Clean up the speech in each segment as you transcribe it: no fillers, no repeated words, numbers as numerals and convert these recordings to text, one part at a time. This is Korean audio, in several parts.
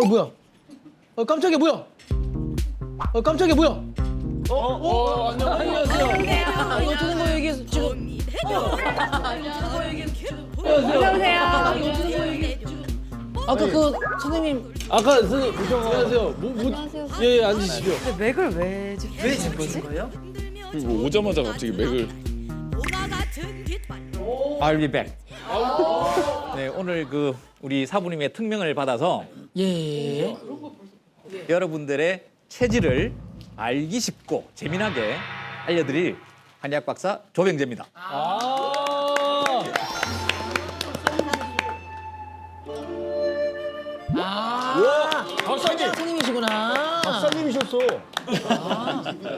뭐야? 깜짝이야 뭐야? 깜짝이야 뭐야? 안녕하세요. 이거 어떻게 된 거예요 이게 지금? 어서오세요. 아까 그 선생님. 아까 선생님 안녕하세요. 안녕하세요. 예, 앉으시죠. 맥을 왜 짚으신 거예요? 그리고 오자마자 갑자기 맥을. I'll be back. 네, 오늘 그 우리 사부님의 특명을 받아서 예. 여러분들의 체질을 알기 쉽고 재미나게 알려드릴 한의학 박사 조병재입니다. 박사님. 선생님이시구나. 박사님이셨어.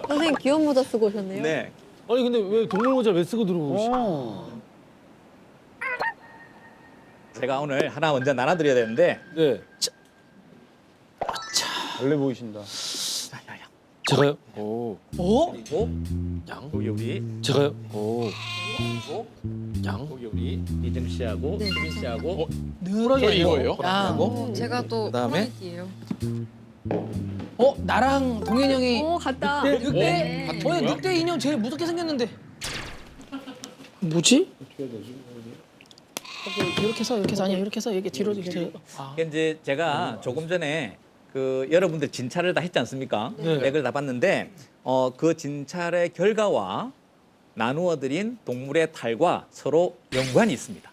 선생님 귀여운 모자 쓰고 오셨네요. 네, 아니 근데 왜 동물 모자 왜 쓰고 들어오시? 제가 오늘 하나 먼저 나눠드려야 되는데 네. 원래 보이신다. 제가요? 오. 그리고 양. 여기 우리 제가요? 오. 그리고 양. 여기 우리 이정 씨하고 수빈 씨하고 누구랑 이거예요? 양. 제가 또 그다음에 이에요. 나랑 동현 형이 오 갔다. 늑대. 같은 어, 거야? 늑대 인형 제일 무섭게 생겼는데. 뭐지? 이렇게 해서 아니야 이렇게 해서 이렇게 뒤로 이렇게. 이제 제가 조금 전에 그 여러분들 진찰을 다 했지 않습니까? 네. 맥을 다 봤는데 그 진찰의 결과와 나누어 드린 동물의 탈과 서로 연관이 있습니다.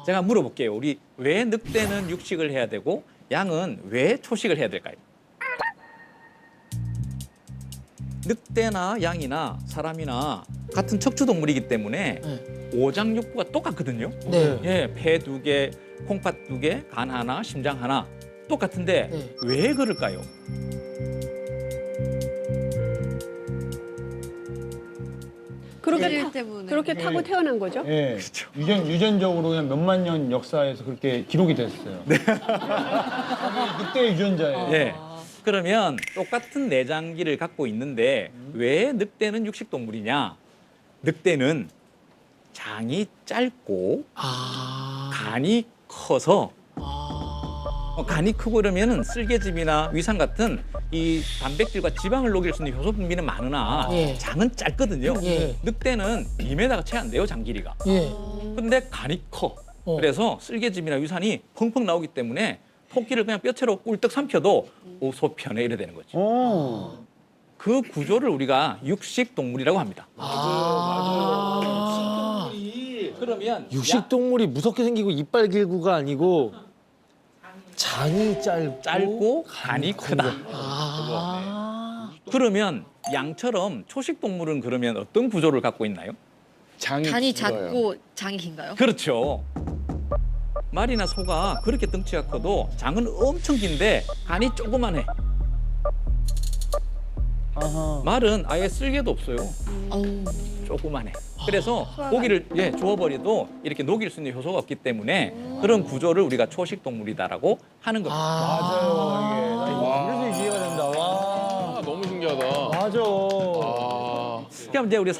제가 물어볼게요. 우리 왜 늑대는 육식을 해야 되고 양은 왜 초식을 해야 될까요? 늑대나 양이나 사람이나 같은 척추동물이기 때문에 오장육부가 똑같거든요. 네. 예, 폐 2개, 콩팥 2개, 간 하나, 심장 하나 똑같은데 네. 왜 그럴까요? 그렇게 때문에. 그렇게 타고 태어난 거죠? 예. 그렇죠. 유전적으로 그냥 몇만 년 역사에서 그렇게 기록이 됐어요. 네. 늑대 유전자예요. 예. 그러면 똑같은 내장기를 갖고 있는데 왜 늑대는 육식 동물이냐? 늑대는 장이 짧고 간이 커서 간이 크고 그러면은 쓸개즙이나 위산 같은 이 단백질과 지방을 녹일 수 있는 효소 분비는 많으나 예. 장은 짧거든요. 예. 늑대는 2m가 채 안 돼요, 장 길이가. 예. 근데 간이 커. 그래서 쓸개즙이나 위산이 펑펑 나오기 때문에 토끼를 그냥 뼈채로 꿀떡 삼켜도 소편에 이래 되는 거죠. 오. 그 구조를 우리가 육식 동물이라고 합니다. 그러면 육식 동물이 무섭게 생기고 이빨 길고가 아니고 장이 짧고 간이 크다. 그러면 양처럼 초식 동물은 그러면 어떤 구조를 갖고 있나요? 장이 간이 길어요. 작고 장이 긴가요? 그렇죠. 말이나 소가 그렇게 덩치가 커도 장은 엄청 긴데 간이 조그만해. 아하. 말은 아예 쓸개도 없어요. 조그만해. 그래서 고기를 주워버려도 이렇게 녹일 수 있는 효소가 없기 때문에 그런 구조를 우리가 초식 동물이다라고 하는 겁니다. 맞아요, 이게. 나 그래서 이해가 된다. 와. 너무 신기하다. 맞아. 그럼 이제 우리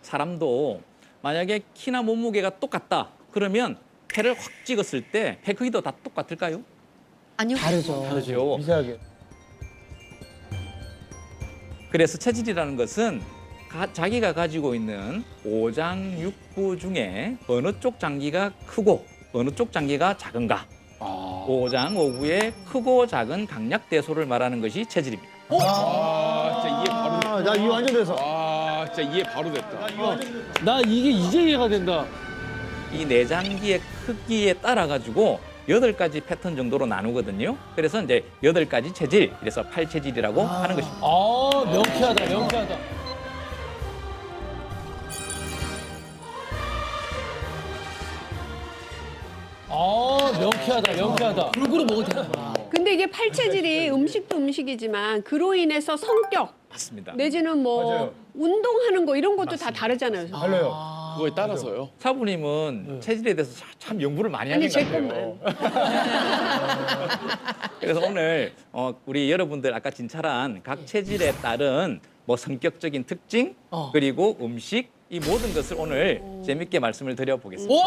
사람도 만약에 키나 몸무게가 똑같다. 그러면 폐를 확 찍었을 때 폐 크기도 다 똑같을까요? 아니요. 다르죠. 미세하게. 그래서 체질이라는 것은 자기가 가지고 있는 오장육부 중에 어느 쪽 장기가 크고 어느 쪽 장기가 작은가. 오장오구의 크고 작은 강약대소를 말하는 것이 체질입니다. 진짜 이해 바로 됐다. 나 이해 완전 돼서. 진짜 이해 바로 됐다. 나 이게 이제 이해가 된다. 이 내장기의 크기에 따라 가지고 8가지 패턴 정도로 나누거든요. 그래서 이제 8가지 체질, 그래서 8체질이라고 하는 것입니다. 명쾌하다. 명쾌하다. 골고루 먹어도 되나? 근데 이게 팔체질이 음식도 음식이지만 그로 인해서 성격 맞습니다. 내지는 뭐 맞아요. 운동하는 거 이런 것도 다 다르잖아요. 달라요. 그거에 따라서요. 사부님은 체질에 대해서 참 연구를 많이 하는 아니 것 제 같아요. 것만. 그래서 오늘 우리 여러분들 아까 진찰한 각 체질에 따른 뭐 성격적인 특징, 그리고 음식 이 모든 것을 오늘 재밌게 말씀을 드려보겠습니다.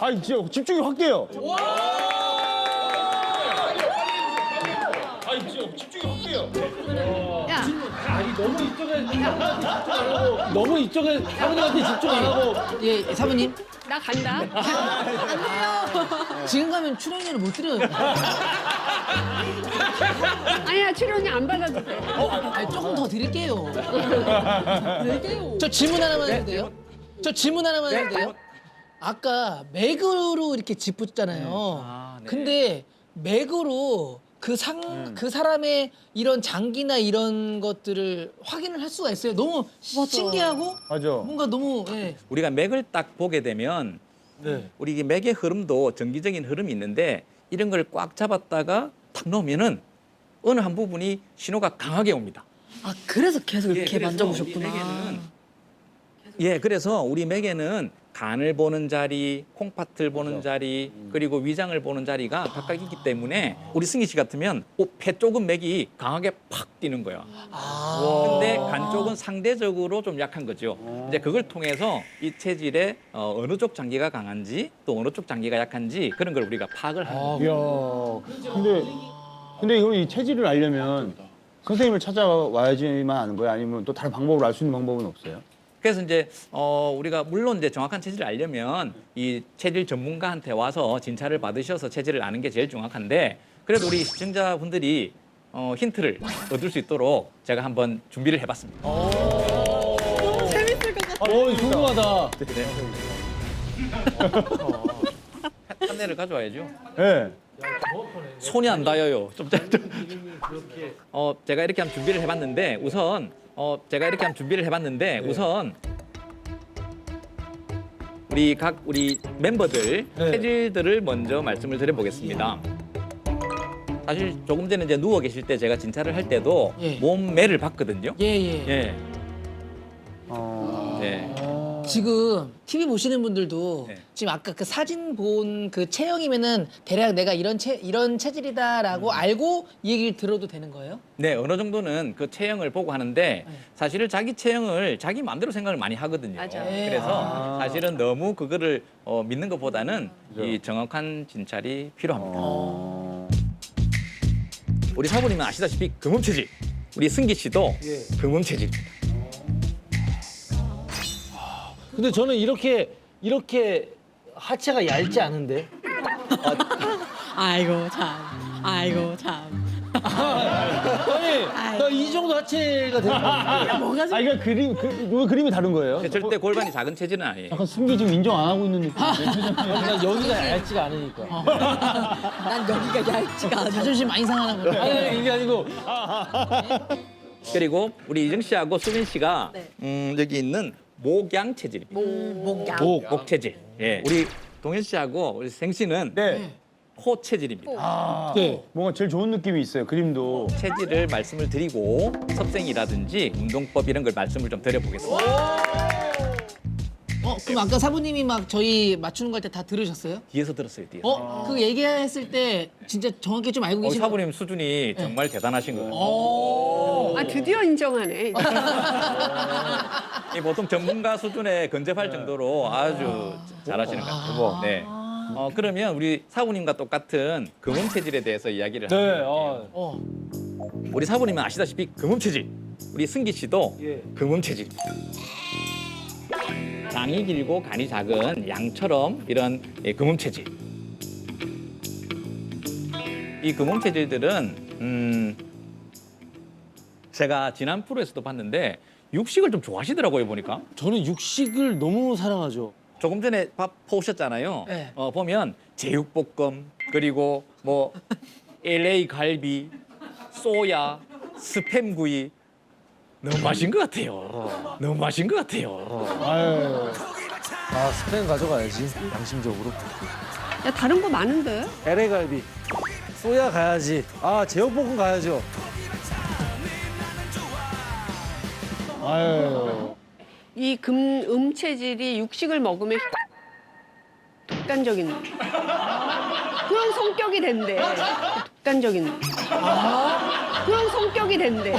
아, 진짜 집중이 확 돼요. 아, 진짜 집중이 확 돼요. 야, 너무 이쪽에 사모님한테 집중 안 하고 예, 사부님. 나 간다. 지금 가면 출연료를 못 드려요. 아니야, 출연료 안 받아도 돼. 아니, 조금 더 드릴게요. 저 질문 하나만 해도 돼요? 저 질문 하나만 해도 돼요? 아까 맥으로 이렇게 짚었잖아요. 네. 근데 맥으로 그 사람의 이런 장기나 이런 것들을 확인을 할 수가 있어요. 너무 신기하고 맞아. 뭔가 너무 예. 우리가 맥을 딱 보게 되면 우리 이 맥의 흐름도 정기적인 흐름이 있는데 이런 걸 꽉 잡았다가 탁 놓으면은 어느 한 부분이 신호가 강하게 옵니다. 아 그래서 계속 예, 이렇게 그래서 만져보셨구나. 우리 맥에는 그래서 우리 맥에는 간을 보는 자리, 콩팥을 보는 자리, 그리고 위장을 보는 자리가 각각 있기 때문에 우리 승희 씨 같으면 폐 쪽은 맥이 강하게 팍 뛰는 거예요. 근데 간 쪽은 상대적으로 좀 약한 거죠. 이제 그걸 통해서 이 체질에 어느 쪽 장기가 강한지 또 어느 쪽 장기가 약한지 그런 걸 우리가 파악을 하는 거예요. 이야. 근데 이거 이 체질을 알려면 선생님을 찾아와야지만 아는 거예요? 아니면 또 다른 방법으로 알 수 있는 방법은 없어요? 그래서 이제 우리가 물론 이제 정확한 체질을 알려면 이 체질 전문가한테 와서 진찰을 받으셔서 체질을 아는 게 제일 정확한데 그래도 우리 시청자분들이 힌트를 얻을 수 있도록 제가 한번 준비를 해봤습니다. 재밌을 것 같아. 궁금하다. 판넬을 가져와야죠. 네. 손이 안 닿아요. 제가 이렇게 한번 준비를 해봤는데 우선 우리 멤버들 체질들을 먼저 말씀을 드려보겠습니다. 사실 조금 전에 이제 누워 계실 때 제가 진찰을 할 때도 예. 몸매를 봤거든요. 예. 예. 네. 지금 TV 보시는 분들도 네. 지금 아까 그 사진 본 그 체형이면은 대략 내가 이런 체질이다라고 알고 이 얘기를 들어도 되는 거예요? 네, 어느 정도는 그 체형을 보고 하는데 사실은 자기 체형을 자기 마음대로 생각을 많이 하거든요. 맞아. 그래서 사실은 너무 그거를 믿는 것보다는 이 정확한 진찰이 필요합니다. 우리 사부님은 아시다시피 금음 체질, 우리 승기 씨도 금음 체질입니다. 근데 저는 이렇게 하체가 얇지 않은데. 아이고 참. 아이고 참. 아니 나 이 정도 하체가 되는 거야. 뭐가 아, 이거 그림이 다른 거예요? 절대 골반이 작은 체질은 아니에요. 약간 승기 지금 인정 안 하고 있는 느낌인데. 나 여기가 얇지가 않으니까. 난 여기가 얇지가 않아. 자존심 많이 상하나 보다. 아니 이게 아니고 그리고 우리 이정 씨하고 수빈 씨가 네. 여기 있는 목양 체질입니다. 목양. 목 체질. 예. 우리 동현 씨하고 우리 생 씨는 네. 코 체질입니다. 아, 네. 뭔가 제일 좋은 느낌이 있어요, 그림도. 체질을 말씀을 드리고 섭생이라든지 운동법 이런 걸 말씀을 좀 드려보겠습니다. 그럼 아까 사부님이 막 저희 맞추는 거 할 때 다 들으셨어요? 뒤에서 들었어요, 뒤에서. 그거 얘기했을 때 진짜 정확히 좀 알고 계신 거 사부님 수준이 정말 대단하신 거예요. 아, 드디어 인정하네. 이 보통 전문가 수준에 근접할 정도로 아주 잘하시는 것 같아요. 네. 그러면 우리 사부님과 똑같은 금음 체질에 대해서 이야기를 네. 할게요. 우리 사부님은 아시다시피 금음 체질, 우리 승기 씨도 금음 체질입니다. 장이 길고 간이 작은 양처럼 이런 금음 체질. 이 금음 체질들은 제가 지난 프로에서도 봤는데 육식을 좀 좋아하시더라고요, 보니까. 저는 육식을 너무 사랑하죠. 조금 전에 밥 퍼오셨잖아요. 네. 보면 제육볶음 그리고 뭐 LA 갈비, 소야, 스팸구이 너무 맛있는 것 같아요. 너무 맛있는 것 같아요. 아유. 아 스팸 가져가야지 양심적으로. 야, 다른 거 많은데? LA 갈비, 소야 가야지. 아 제육볶음 가야죠. 아유. 이 체질이 육식을 먹으면 독단적인 그런 성격이 된대. 독단적인. 그런 성격이 된대.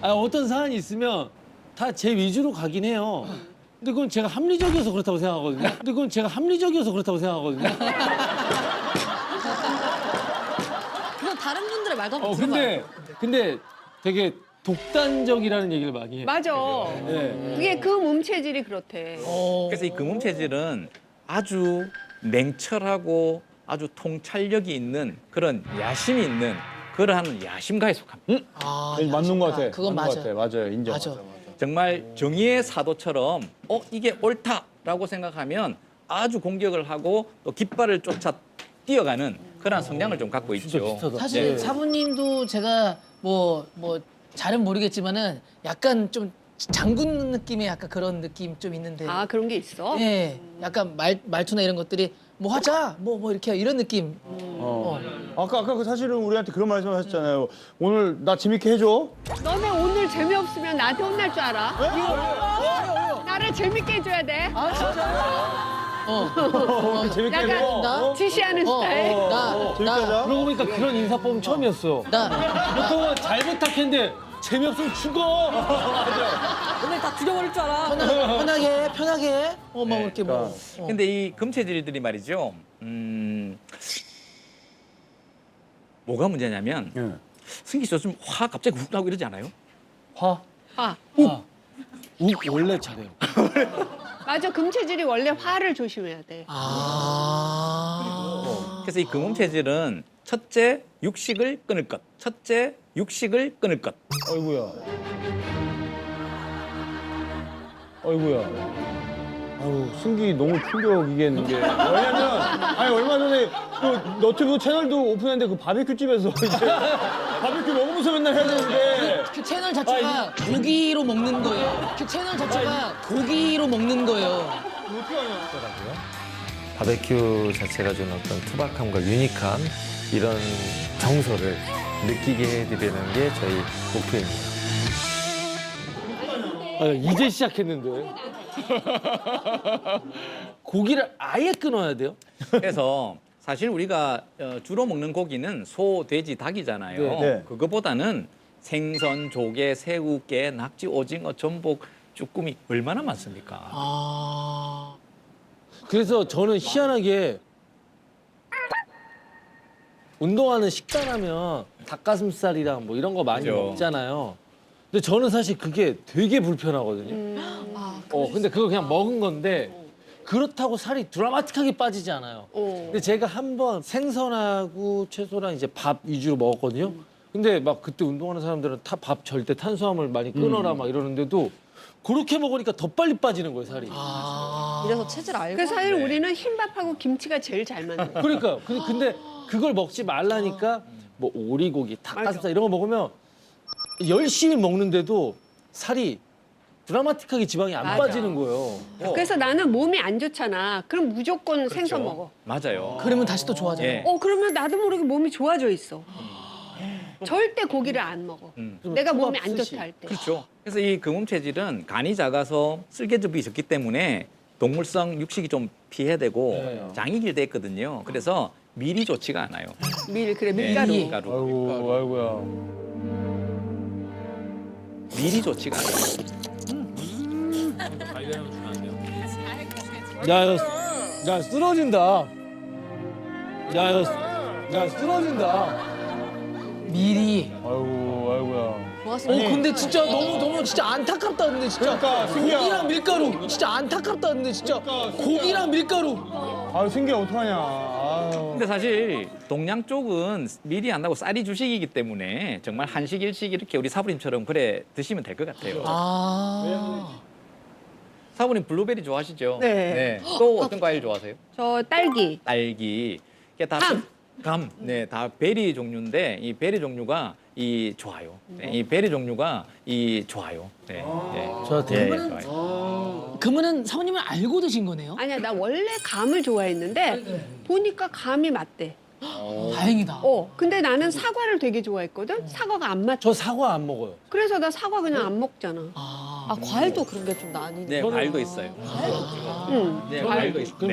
아, 어떤 사안이 있으면 다 제 위주로 가긴 해요. 근데 그건 제가 합리적이어서 그렇다고 생각하거든요. 그건 다른 분들의 말도 한번 들어봐요. 근데 되게 독단적이라는 얘기를 많이 해요. 맞아. 네. 그게 그 몸체질이 그렇대. 그래서 이 금음 체질은 아주 냉철하고 아주 통찰력이 있는 그런 야심이 있는 그러한 야심가에 속합니다. 아, 맞는 것 같아. 그건 맞는 맞아. 것 같아. 맞아요. 인정. 맞아. 정말 정의의 사도처럼 이게 옳다라고 생각하면 아주 공격을 하고 또 깃발을 쫓아 뛰어가는 그런 성향을 좀 갖고 있죠. 사실 네. 사부님도 제가 뭐 잘은 모르겠지만은 약간 좀 장군 느낌의 약간 그런 느낌 좀 있는데. 아, 그런 게 있어? 예, 약간 말투나 이런 것들이 뭐 하자, 뭐 이렇게 이런 느낌. 아까 그 사실은 우리한테 그런 말씀하셨잖아요. 오늘 나 재밌게 해줘. 너네 오늘 재미없으면 나한테 혼날 줄 알아? 나를 재밌게 해줘야 돼. 재밌게 해줘. 약간 나? 지시하는 스타일. 재밌게 하자. 그러고 보니까 그런 인사법은 처음이었어. 보통은 잘 부탁했는데 재미없으면 죽어. 오늘 다 죽여버릴 줄 알아. 편하게. 막 이렇게 뭐. 근데 이 금체질들이 말이죠. 뭐가 문제냐면 예. 승기 씨 좀 화 갑자기 훅 나고 이러지 않아요? 화. 화. 욱 원래 잘해요. 맞아, 금체질이 원래 화를 조심해야 돼. 그래서 이 금음 체질은 첫째 육식을 끊을 것. 첫째 육식을 끊을 것. 아이고야. 아유, 승기 너무 충격이겠는데. 왜냐면, 아니, 얼마 전에 그 너튜브 채널도 오픈했는데 그 바베큐 집에서 이제 바베큐 먹으면서 맨날 해야 되는데. 그 채널 자체가 고기로 먹는 거예요. 그 채널 자체가 고기로 먹는 거예요. 바베큐 자체가 주는 어떤 투박함과 유니크함 이런 정서를 느끼게 해드리는 게 저희 목표입니다. 아, 이제 시작했는데. 고기를 아예 끊어야 돼요? 그래서 사실 우리가 주로 먹는 고기는 소, 돼지, 닭이잖아요. 네, 네. 그거보다는 생선, 조개, 새우, 깨, 낙지, 오징어, 전복, 쭈꾸미 얼마나 많습니까? 그래서 저는 희한하게 운동하는 식단하면 닭가슴살이랑 뭐 이런 거 많이 그죠. 먹잖아요. 근데 저는 사실 그게 되게 불편하거든요. 근데 그거 그냥 먹은 건데 그렇다고 살이 드라마틱하게 빠지지 않아요. 근데 제가 한번 생선하고 채소랑 이제 밥 위주로 먹었거든요. 근데 막 그때 운동하는 사람들은 밥 절대 탄수화물 많이 끊어라 막 이러는데도 그렇게 먹으니까 더 빨리 빠지는 거예요, 살이. 이래서 체질 알고. 그래서 사실 우리는 흰밥하고 김치가 제일 잘 맞는 거야. 그러니까 근데 그걸 먹지 말라니까 뭐 오리고기, 닭가슴살 이런 거 먹으면 열심히 먹는데도 살이 드라마틱하게 지방이 안 맞아. 빠지는 거예요. 그래서 나는 몸이 안 좋잖아. 그럼 무조건 생선 먹어. 맞아요. 그러면 다시 또 좋아져요. 예. 그러면 나도 모르게 몸이 좋아져 있어. 절대 고기를 안 먹어. 내가 몸이 안 스시. 좋다 할 때. 그렇죠. 그래서 이 금음 체질은 간이 작아서 쓸개즙이 적기 때문에 동물성 육식이 좀 피해야 되고 장이 길대 있거든요. 그래서 밀이 좋지가 않아요. 그래 밀가루. 밀가루. 아이고야. 밀이 좋지가 않아요. 야, 쓰러진다. 야, 쓰러진다. 미리. 아이고야. 좋았습니다. 근데 진짜 너무 진짜 안타깝다 근데 진짜. 그러니까, 승기야. 고기랑 밀가루 진짜 안타깝다 근데 진짜. 고기랑 밀가루. 아유, 승기야, 어떡하냐. 아유. 근데 사실 동양 쪽은 밀이 안 나고 쌀이 주식이기 때문에 정말 한식 일식 이렇게 우리 사부님처럼 그래 드시면 될 것 같아요. 사부님 블루베리 좋아하시죠? 네. 또 어떤 과일 좋아하세요? 저 딸기. 딸기. 이게 다 감. 네, 다 베리 종류인데 이 베리 종류가 좋아요. 네, 이 베리 종류가 좋아요. 네. 네. 저 되게 좋아요. 그러면은 사모님은 알고 드신 거네요? 아니야, 나 원래 감을 좋아했는데 보니까 감이 맞대. 다행이다. 근데 나는 사과를 되게 좋아했거든. 사과가 안 맞. 저 사과 안 먹어요. 그래서 나 사과 그냥 안 먹잖아. 아, 과일도 그런 게 좀 나뉘네. 네, 과일도 있어요. 응. 네, 과일도 있어요. 그럼